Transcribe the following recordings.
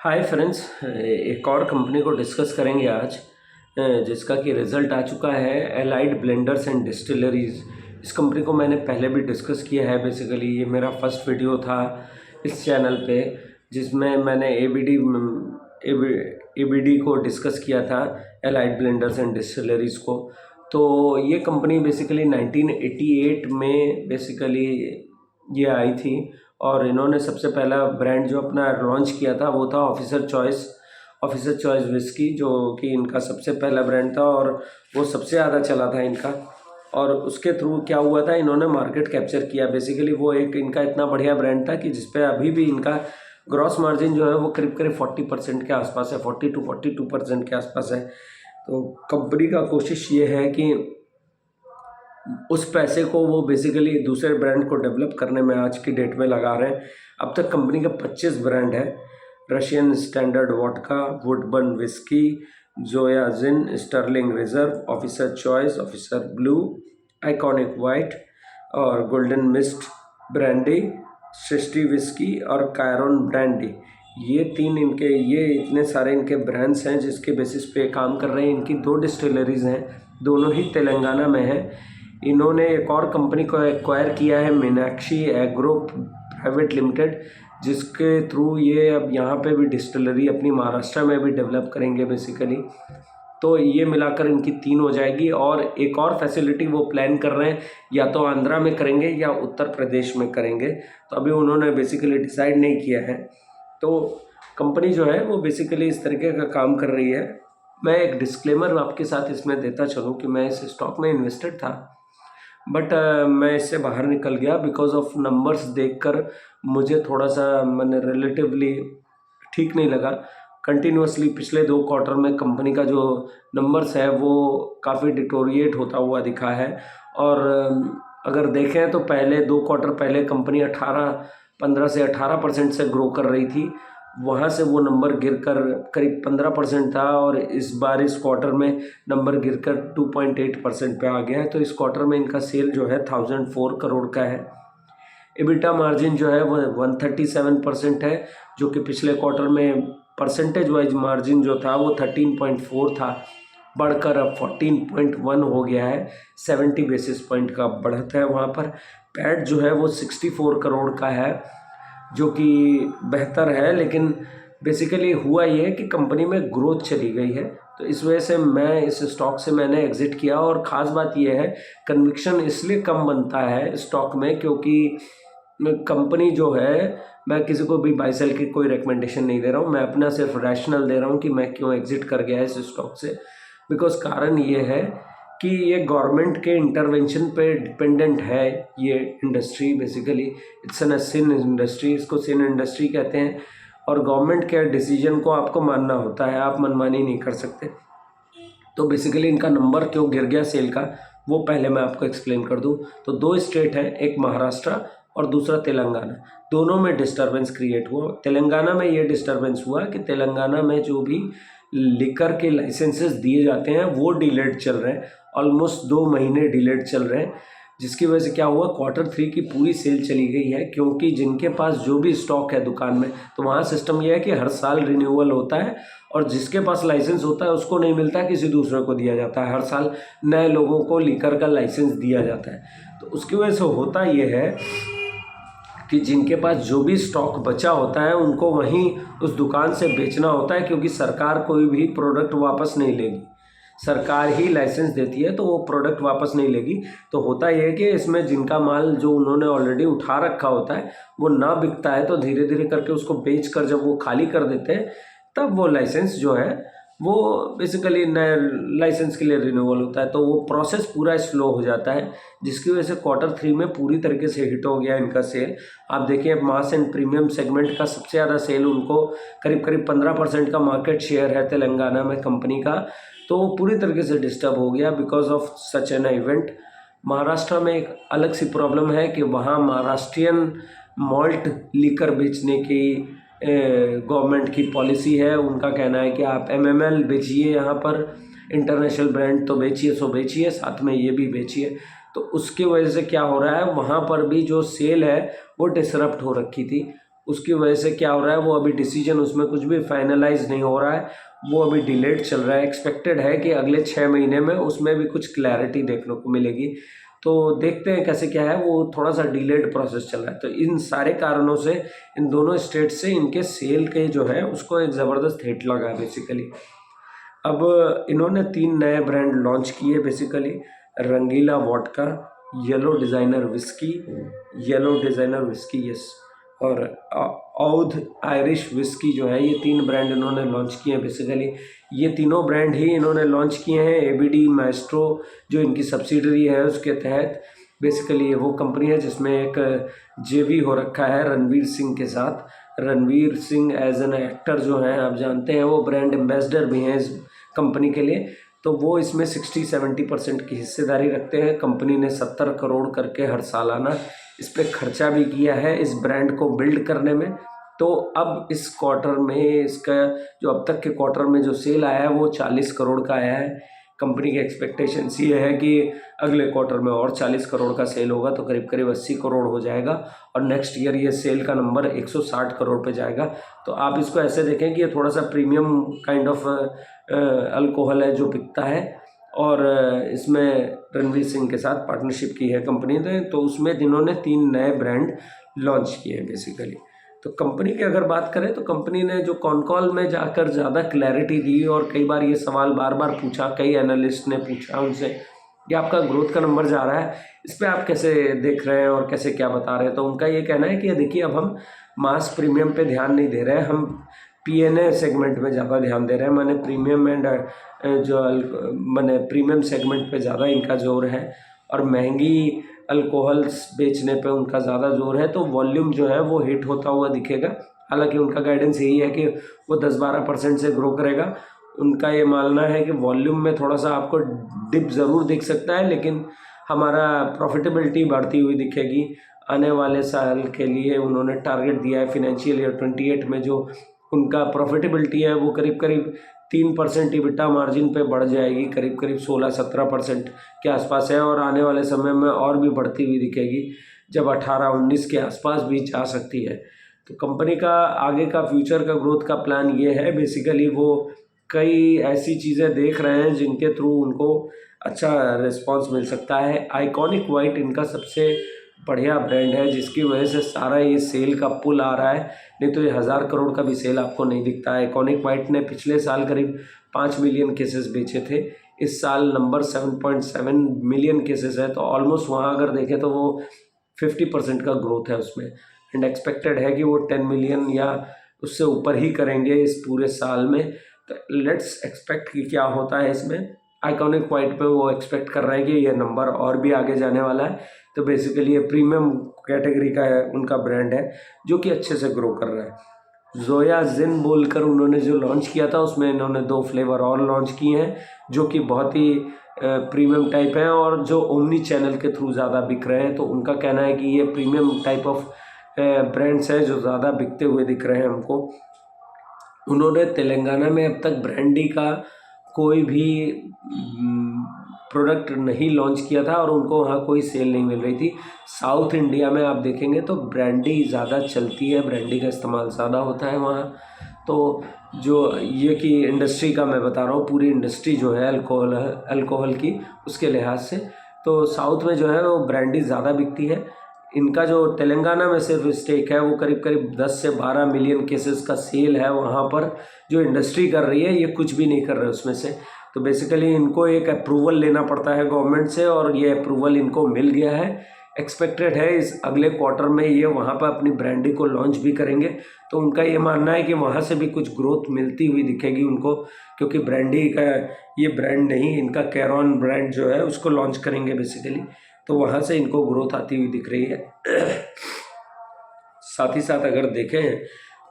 Hi friends, एक और company को डिस्कस करेंगे आज, जिसका कि रिज़ल्ट आ चुका है एलाइड ब्लेंडर्स एंड डिस्टिलरीज़। इस कंपनी को मैंने पहले भी डिस्कस किया है। बेसिकली ये मेरा फर्स्ट वीडियो था इस चैनल पे, जिसमें मैंने एबीडी को डिस्कस किया था, एलाइड ब्लेंडर्स एंड डिस्टिलरीज़ को। तो ये कंपनी बेसिकली 1988 में बेसिकली ये आई थी, और इन्होंने सबसे पहला ब्रांड जो अपना लॉन्च किया था वो था ऑफिसर चॉइस विस्की, जो कि इनका सबसे पहला ब्रांड था और वो सबसे ज़्यादा चला था इनका। और उसके थ्रू क्या हुआ था, इन्होंने मार्केट कैप्चर किया। बेसिकली वो एक इनका इतना बढ़िया ब्रांड था कि जिसपे अभी भी इनका ग्रॉस मार्जिन जो है वो करीब करीब 40% के आसपास है, 42% के आसपास है। तो कंपनी का कोशिश ये है कि उस पैसे को वो बेसिकली दूसरे ब्रांड को डेवलप करने में आज की डेट में लगा रहे हैं। अब तक कंपनी का 25 ब्रांड है। Russian standard vodka, Woodburn whisky, Zoya gin, sterling reserve, officer choice, officer blue, iconic white और golden mist brandy, Srishti whisky और कायरोन ब्रांडी। ये इतने सारे इनके ब्रांड्स हैं जिसके बेसिस पे काम कर रहे हैं। इनकी 2 डिस्टिलरीज़ हैं, दोनों ही तेलंगाना में हैं। इन्होंने एक और कंपनी को एक्वायर किया है, मीनाक्षी एग्रो प्राइवेट लिमिटेड, जिसके थ्रू ये अब यहाँ पे भी डिस्टिलरी अपनी महाराष्ट्र में भी डेवलप करेंगे बेसिकली। तो ये मिलाकर इनकी 3 हो जाएगी, और एक और फैसिलिटी वो प्लान कर रहे हैं, या तो आंध्रा में करेंगे या उत्तर प्रदेश में करेंगे। तो अभी उन्होंने बेसिकली डिसाइड नहीं किया है। तो कंपनी जो है वो बेसिकली इस तरीके का काम कर रही है। मैं एक डिस्क्लेमर आपके साथ इसमें देता चलूँ कि मैं इस स्टॉक में इन्वेस्टेड था, बट मैं इससे बाहर निकल गया बिकॉज ऑफ नंबर्स देखकर मुझे थोड़ा सा मैंने रिलेटिवली ठीक नहीं लगा। कंटिन्यूसली पिछले 2 क्वार्टर में कंपनी का जो नंबर्स है वो काफ़ी डिटोरिएट होता हुआ दिखा है। और अगर देखें तो पहले 2 क्वार्टर पहले कंपनी 15 से 18% से ग्रो कर रही थी, वहाँ से वो नंबर गिरकर करीब 15% था, और इस बार इस क्वार्टर में नंबर गिरकर 2.8% पे आ गया है। तो इस क्वार्टर में इनका सेल जो है 1004 करोड़ का है। एबिटा मार्जिन जो है वो 137% है, जो कि पिछले क्वार्टर में परसेंटेज वाइज मार्जिन जो था वो 13.4 था, बढ़कर अब 14.1 हो गया है। 70 बेसिस पॉइंट का बढ़त है वहाँ पर। पैट जो है वो 64 करोड़ का है, जो कि बेहतर है, लेकिन बेसिकली हुआ ये है कि कंपनी में ग्रोथ चली गई है। तो इस वजह से मैं इस स्टॉक से मैंने एग्ज़िट किया। और ख़ास बात यह है, कन्विक्शन इसलिए कम बनता है स्टॉक में क्योंकि कंपनी जो है, मैं किसी को भी बाई सेल की कोई रिकमेंडेशन नहीं दे रहा हूँ, मैं अपना सिर्फ रैशनल दे रहा हूँ कि मैं क्यों एग्ज़िट कर गया इस स्टॉक से। बिकॉज कारण ये है कि ये गवर्नमेंट के इंटरवेंशन पे डिपेंडेंट है। ये industry basically it's an sin industry, इसको सिन इंडस्ट्री कहते हैं, और गवर्नमेंट के डिसीजन को आपको मानना होता है, आप मनमानी नहीं कर सकते। तो बेसिकली इनका नंबर क्यों गिर गया सेल का, वो पहले मैं आपको एक्सप्लेन कर दूं। तो 2 स्टेट हैं, एक महाराष्ट्र और दूसरा तेलंगाना। दोनों में डिस्टर्बेंस क्रिएट हुआ। तेलंगाना में ये डिस्टर्बेंस हुआ कि तेलंगाना में जो भी लिकर के लाइसेंसेस दिए जाते हैं वो डिलेड चल रहे हैं, ऑलमोस्ट 2 महीने डिलेड चल रहे हैं, जिसकी वजह से क्या हुआ, Q3 की पूरी सेल चली गई है। क्योंकि जिनके पास जो भी स्टॉक है दुकान में, तो वहाँ सिस्टम यह है कि हर साल रिन्यूअल होता है, और जिसके पास लाइसेंस होता है उसको नहीं मिलता, किसी दूसरे को दिया जाता है। हर साल नए लोगों को लीकर का लाइसेंस दिया जाता है। तो उसकी वजह से होता यह है कि जिनके पास जो भी स्टॉक बचा होता है उनको वहीं उस दुकान से बेचना होता है, क्योंकि सरकार कोई भी प्रोडक्ट वापस नहीं लेगी, सरकार ही लाइसेंस देती है, तो वो प्रोडक्ट वापस नहीं लेगी। तो होता यह है कि इसमें जिनका माल जो उन्होंने ऑलरेडी उठा रखा होता है वो ना बिकता है, तो धीरे धीरे करके उसको बेच कर जब वो खाली कर देते हैं, तब वो लाइसेंस जो है वो बेसिकली नए लाइसेंस के लिए रिन्यूअल होता है। तो वो प्रोसेस पूरा स्लो हो जाता है, जिसकी वजह से Q3 में पूरी तरीके से हिट हो गया इनका सेल। आप देखिए, मास एंड प्रीमियम सेगमेंट का सबसे ज़्यादा सेल उनको करीब करीब 15% का मार्केट शेयर है तेलंगाना में कंपनी का। तो वो पूरी तरीके से डिस्टर्ब हो गया because of such an event. Maharashtra में एक अलग सी प्रॉब्लम है कि वहाँ महाराष्ट्रियन मॉल्ट लीकर बेचने की गवर्नमेंट की पॉलिसी है। उनका कहना है कि आप MML बेचिए, यहाँ पर इंटरनेशनल ब्रांड तो बेचिए, सो बेचिए, साथ में ये भी बेचिए। तो उसकी वजह से क्या हो रहा है, वहाँ पर भी जो सेल है वो डिसरप्ट हो रखी थी। उसकी वजह से क्या हो रहा है, वो अभी डिसीजन उसमें कुछ भी फाइनलाइज नहीं हो रहा है, वो अभी डिलेड चल रहा है। एक्सपेक्टेड है कि अगले 6 महीने में उसमें भी कुछ क्लैरिटी देखने को मिलेगी। तो देखते हैं कैसे क्या है, वो थोड़ा सा डिलेड प्रोसेस चल रहा है। तो इन सारे कारणों से इन दोनों स्टेट से इनके सेल के जो है उसको एक ज़बरदस्त हिट लगा है बेसिकली। अब इन्होंने 3 नए ब्रांड लॉन्च किए basically, Rangeela vodka, yellow designer whisky yes, और औध आयरिश विस्की जो है, ये 3 ब्रांड इन्होंने लॉन्च किए हैं बेसिकली। ये तीनों ब्रांड ही इन्होंने लॉन्च किए हैं एबीडी माएस्ट्रो जो इनकी सब्सिडरी है उसके तहत। बेसिकली ये वो कंपनी है जिसमें एक जेवी हो रखा है रणवीर सिंह के साथ। Ranveer Singh as an actor जो हैं आप जानते हैं, वो ब्रांड एम्बेसडर भी हैं इस कंपनी के लिए। तो वो इसमें 60-70% की हिस्सेदारी रखते हैं। कंपनी ने 70 करोड़ करके हर सालाना इस पर खर्चा भी किया है इस ब्रांड को बिल्ड करने में। तो अब इस क्वार्टर में इसका जो अब तक के क्वार्टर में जो सेल आया है वो 40 करोड़ का आया है। कंपनी की एक्सपेक्टेशंस ये है कि अगले क्वार्टर में और 40 करोड़ का सेल होगा, तो करीब करीब 80 करोड़ हो जाएगा, और नेक्स्ट ईयर ये सेल का नंबर 160 करोड़ पे जाएगा। तो आप इसको ऐसे देखें कि ये थोड़ा सा प्रीमियम काइंड ऑफ अल्कोहल है जो बिकता है, और इसमें रणवीर सिंह के साथ पार्टनरशिप की है कंपनी ने। तो उसमें इन्होंने 3 नए ब्रांड लॉन्च किए हैं बेसिकली। तो कंपनी की अगर बात करें तो कंपनी ने जो कॉन कॉल में जाकर ज़्यादा क्लैरिटी दी, और कई बार ये सवाल बार बार पूछा, कई एनालिस्ट ने पूछा उनसे कि आपका ग्रोथ का नंबर जा रहा है, इस पर आप कैसे देख रहे हैं और कैसे क्या बता रहे हैं। तो उनका ये कहना है कि देखिए अब हम मास प्रीमियम पे ध्यान नहीं दे रहे हैं, हम पीएनए सेगमेंट में ज़्यादा ध्यान दे रहे हैं। माने प्रीमियम एंड माने प्रीमियम सेगमेंट पे ज़्यादा इनका जोर है, और महंगी अल्कोहल्स बेचने पे उनका ज़्यादा जोर है। तो वॉल्यूम जो है वो हिट होता हुआ दिखेगा। हालांकि उनका गाइडेंस यही है कि वो 10-12% से ग्रो करेगा। उनका ये मानना है कि वॉल्यूम में थोड़ा सा आपको डिप ज़रूर दिख सकता है, लेकिन हमारा प्रॉफिटेबिलिटी बढ़ती हुई दिखेगी। आने वाले साल के लिए उन्होंने टारगेट दिया है फिनेंशियल ईयर 28 में, जो उनका प्रॉफिटेबिलिटी है वो करीब करीब 3% EBITDA मार्जिन पे बढ़ जाएगी, करीब करीब 16-17% के आसपास है, और आने वाले समय में और भी बढ़ती हुई दिखेगी, जब 18-19 के आसपास भी जा सकती है। तो कंपनी का आगे का फ्यूचर का ग्रोथ का प्लान ये है बेसिकली, वो कई ऐसी चीज़ें देख रहे हैं जिनके थ्रू उनको अच्छा रिस्पांस मिल सकता है। आइकॉनिक वाइट इनका सबसे बढ़िया ब्रांड है, जिसकी वजह से सारा ये सेल का पुल आ रहा है, नहीं तो ये 1000 करोड़ का भी सेल आपको नहीं दिखता है। आइकॉनिक वाइट ने पिछले साल करीब 5 मिलियन केसेस बेचे थे, इस साल नंबर 7.7 मिलियन केसेस है। तो ऑलमोस्ट वहाँ अगर देखें तो वो 50% का ग्रोथ है उसमें, एंड एक्सपेक्टेड है कि वो 10 मिलियन या उससे ऊपर ही करेंगे इस पूरे साल में। तो लेट्स एक्सपेक्ट कि क्या होता है इसमें। आइकॉनिक वाइट पे वो एक्सपेक्ट कर रहे हैं कि ये नंबर और भी आगे जाने वाला है। तो बेसिकली ये प्रीमियम कैटेगरी का है, उनका ब्रांड है जो कि अच्छे से ग्रो कर रहा है। जोया जिन बोलकर उन्होंने जो लॉन्च किया था, उसमें इन्होंने 2 फ्लेवर और लॉन्च किए हैं जो कि बहुत ही प्रीमियम टाइप हैं, और जो ओमनी चैनल के थ्रू ज़्यादा बिक रहे हैं। तो उनका कहना है कि ये प्रीमियम टाइप ऑफ ब्रांड्स हैं जो ज़्यादा बिकते हुए दिख रहे हैं हमको। उन्होंने तेलंगाना में अब तक ब्रांडी का कोई भी प्रोडक्ट नहीं लॉन्च किया था, और उनको वहाँ कोई सेल नहीं मिल रही थी। साउथ इंडिया में आप देखेंगे तो ब्रांडी ज़्यादा चलती है, ब्रांडी का इस्तेमाल ज़्यादा होता है वहाँ। तो जो ये कि इंडस्ट्री का मैं बता रहा हूँ, पूरी इंडस्ट्री जो है अल्कोहल की, उसके लिहाज से तो साउथ में जो है वो ब्रांडी ज़्यादा बिकती है। इनका जो तेलंगाना में सिर्फ स्टेक है वो करीब करीब 10 से 12 मिलियन केसेस का सेल है वहाँ पर, जो इंडस्ट्री कर रही है, ये कुछ भी नहीं कर रहे उसमें से। तो बेसिकली इनको एक अप्रूवल लेना पड़ता है गवर्नमेंट से, और ये अप्रूवल इनको मिल गया है। एक्सपेक्टेड है इस अगले क्वार्टर में ये वहाँ पर अपनी ब्रांडी को लॉन्च भी करेंगे। तो उनका ये मानना है कि वहाँ से भी कुछ ग्रोथ मिलती हुई दिखेगी उनको, क्योंकि ब्रांडी का ये ब्रांड नहीं, इनका कैरॉन ब्रांड जो है उसको लॉन्च करेंगे बेसिकली। तो वहाँ से इनको ग्रोथ आती हुई दिख रही है। साथ ही साथ अगर देखें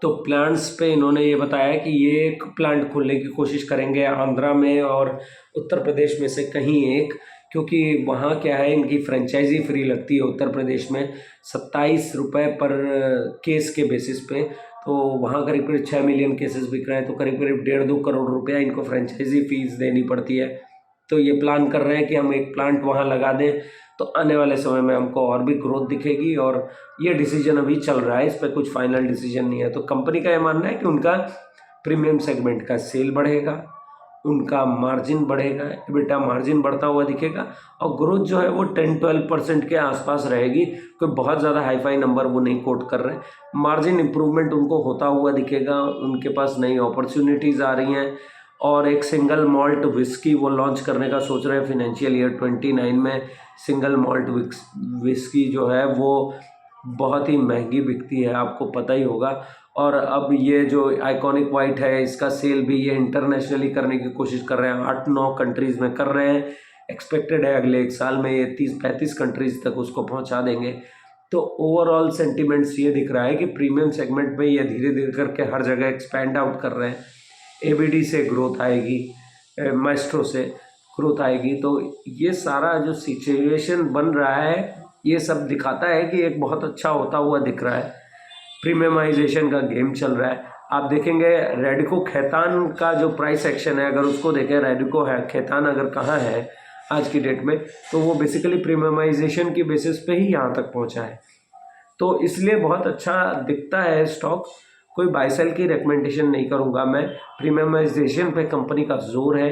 तो प्लांट्स पे इन्होंने ये बताया कि ये एक प्लांट खोलने की कोशिश करेंगे आंध्रा में और उत्तर प्रदेश में से कहीं एक, क्योंकि वहाँ क्या है, इनकी फ्रेंचाइजी फ्री लगती है उत्तर प्रदेश में 27 रुपये पर केस के बेसिस पे। तो वहाँ करीब करीब 6 मिलियन केसेस बिक रहे हैं, तो करीब करीब 1.5-2 करोड़ रुपया इनको फ्रेंचाइजी फीस देनी पड़ती है। तो ये प्लान कर रहे हैं कि हम एक प्लांट वहाँ लगा दें, तो आने वाले समय में हमको और भी ग्रोथ दिखेगी। और ये डिसीजन अभी चल रहा है, इस पर कुछ फाइनल डिसीजन नहीं है। तो कंपनी का ये मानना है कि उनका प्रीमियम सेगमेंट का सेल बढ़ेगा, उनका मार्जिन बढ़ेगा, एबिटा मार्जिन बढ़ता हुआ दिखेगा, और ग्रोथ जो है वो 10-12% के आसपास रहेगी। कोई बहुत ज़्यादा हाई फाई नंबर वो नहीं कोट कर रहे हैं। मार्जिन इंप्रूवमेंट उनको होता हुआ दिखेगा, उनके पास नई अपॉर्चुनिटीज़ आ रही हैं, और एक सिंगल मॉल्ट विस्की वो लॉन्च करने का सोच रहे हैं फिनेंशियल ईयर 29 में। सिंगल मॉल्ट विस्की जो है वो बहुत ही महंगी बिकती है, आपको पता ही होगा। और अब ये जो आइकॉनिक वाइट है, इसका सेल भी ये इंटरनेशनली करने की कोशिश कर रहे हैं, 8-9 कंट्रीज़ में कर रहे हैं। एक्सपेक्टेड है अगले 1 साल में ये 30-35 कंट्रीज़ तक उसको पहुंचा देंगे। तो ओवरऑल सेंटिमेंट्स ये दिख रहा है कि प्रीमियम सेगमेंट में ये धीरे धीरे करके हर जगह एक्सपैंड आउट कर रहे हैं। एबीडी से ग्रोथ आएगी, माइस्ट्रो से ग्रोथ आएगी। तो ये सारा जो सिचुएशन बन रहा है, ये सब दिखाता है कि एक बहुत अच्छा होता हुआ दिख रहा है। प्रीमियमाइजेशन का गेम चल रहा है। आप देखेंगे रेडिको खैतान का जो प्राइस एक्शन है, अगर उसको देखें, रेडिको है खैतान अगर कहाँ है आज की डेट में, तो वो बेसिकली प्रीमियमाइजेशन की बेसिस पे ही यहाँ तक पहुँचा है। तो इसलिए बहुत अच्छा दिखता है स्टॉक। कोई बाय सेल की रिकमेंडेशन नहीं करूँगा मैं। प्रीमियमाइजेशन पे कंपनी का जोर है।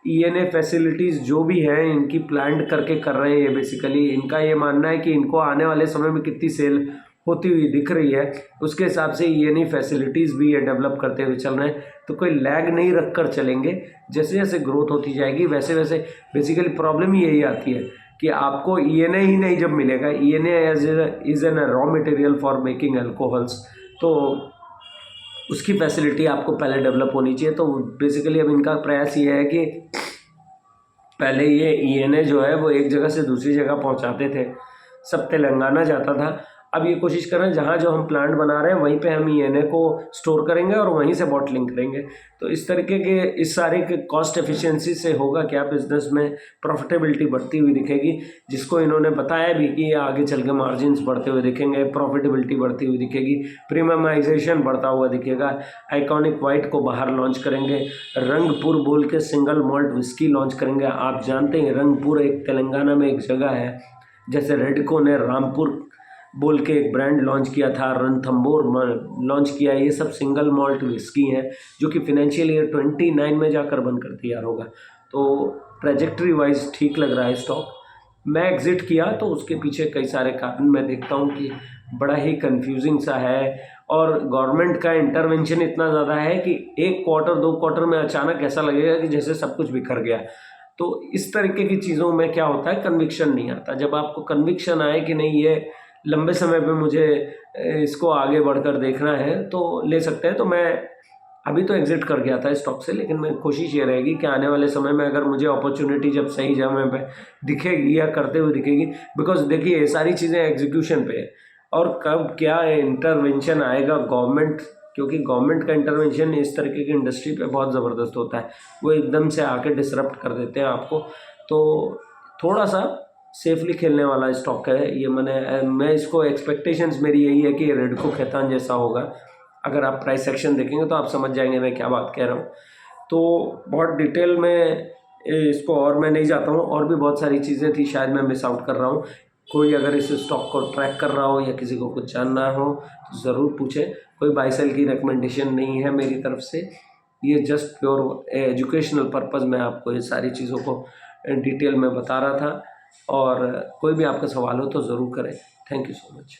ईएनए फैसिलिटीज़ जो भी हैं इनकी प्लान करके कर रहे हैं ये। बेसिकली इनका ये मानना है कि इनको आने वाले समय में कितनी सेल होती हुई दिख रही है, उसके हिसाब से ईएनए फैसिलिटीज़ भी ये डेवलप करते हुए चल रहे हैं। तो कोई लैग नहीं रख कर चलेंगे, जैसे जैसे ग्रोथ होती जाएगी वैसे वैसे। बेसिकली प्रॉब्लम ही यही आती है कि आपको ईएनए ही नहीं जब मिलेगा, ENA is an raw material for making alcohols, तो उसकी फैसिलिटी आपको पहले डेवलप होनी चाहिए। तो बेसिकली अब इनका प्रयास ये है कि पहले ये ईएनए जो है वो एक जगह से दूसरी जगह पहुंचाते थे, सब तेलंगाना जाता था। अब ये कोशिश कर रहे हैं जहाँ जो हम प्लांट बना रहे हैं वहीं पे हम ईएनए को स्टोर करेंगे और वहीं से बॉटलिंग करेंगे। तो इस तरीके के इस सारे के कॉस्ट एफिशिएंसी से होगा क्या, बिजनेस में प्रॉफिटेबिलिटी बढ़ती हुई दिखेगी, जिसको इन्होंने बताया भी कि आगे चल के मार्जिन्स बढ़ते हुए दिखेंगे, प्रॉफिटेबिलिटी बढ़ती हुई दिखेगी, प्रीमियमाइजेशन बढ़ता हुआ दिखेगा। आइकॉनिक वाइट को बाहर लॉन्च करेंगे, रंगपुर बोल के सिंगल मॉल्ट विस्की लॉन्च करेंगे। आप जानते हैं रंगपुर एक तेलंगाना में एक जगह है, जैसे रेडको ने रामपुर बोल के एक ब्रांड लॉन्च किया था, रणथंबोर लॉन्च किया। ये सब सिंगल मॉल्ट विस्की हैं जो कि फिनेंशियल ईयर 29 में जाकर बनकर तैयार होगा। तो ट्रेजेक्ट्री वाइज ठीक लग रहा है स्टॉक। मैं एग्जिट किया तो उसके पीछे कई सारे कारण मैं देखता हूँ कि बड़ा ही कंफ्यूजिंग सा है, और गवर्नमेंट का इंटरवेंशन इतना ज़्यादा है कि 1 क्वार्टर 2 क्वार्टर में अचानक ऐसा लगेगा कि जैसे सब कुछ बिखर गया। तो इस तरीके की चीज़ों में क्या होता है, कन्विक्शन नहीं आता। जब आपको कन्विक्शन आए कि नहीं ये लंबे समय पे मुझे इसको आगे बढ़कर देखना है तो ले सकते हैं, तो मैं अभी तो एग्जिट कर गया था स्टॉक से। लेकिन मैं कोशिश ये रहेगी कि आने वाले समय में अगर मुझे अपॉर्चुनिटी जब सही जगह पे दिखेगी या करते हुए दिखेगी, बिकॉज देखिए ये सारी चीज़ें एग्जीक्यूशन पे है, और कब क्या इंटरवेंशन आएगा गवर्नमेंट, क्योंकि गवर्नमेंट का इंटरवेंशन इस तरीके की इंडस्ट्री पे बहुत ज़बरदस्त होता है। वो एकदम से आके डिसरप्ट कर देते हैं आपको। तो थोड़ा सा सेफली खेलने वाला स्टॉक है ये। मैं इसको एक्सपेक्टेशंस मेरी यही है कि रेडको खैतान जैसा होगा। अगर आप प्राइस सेक्शन देखेंगे तो आप समझ जाएंगे मैं क्या बात कह रहा हूँ। तो बहुत डिटेल में इसको और मैं नहीं जाता हूँ, और भी बहुत सारी चीज़ें थी शायद मैं मिस आउट कर रहा हूँ। कोई अगर इस स्टॉक को ट्रैक कर रहा हो या किसी को कुछ जानना हो तो ज़रूर पूछें। कोई बाय सेल की रिकमेंडेशन नहीं है मेरी तरफ से, ये जस्ट प्योर एजुकेशनल पर्पज़ में आपको ये सारी चीज़ों को डिटेल में बता रहा था। और कोई भी आपका सवाल हो तो ज़रूर करें। Thank you so much.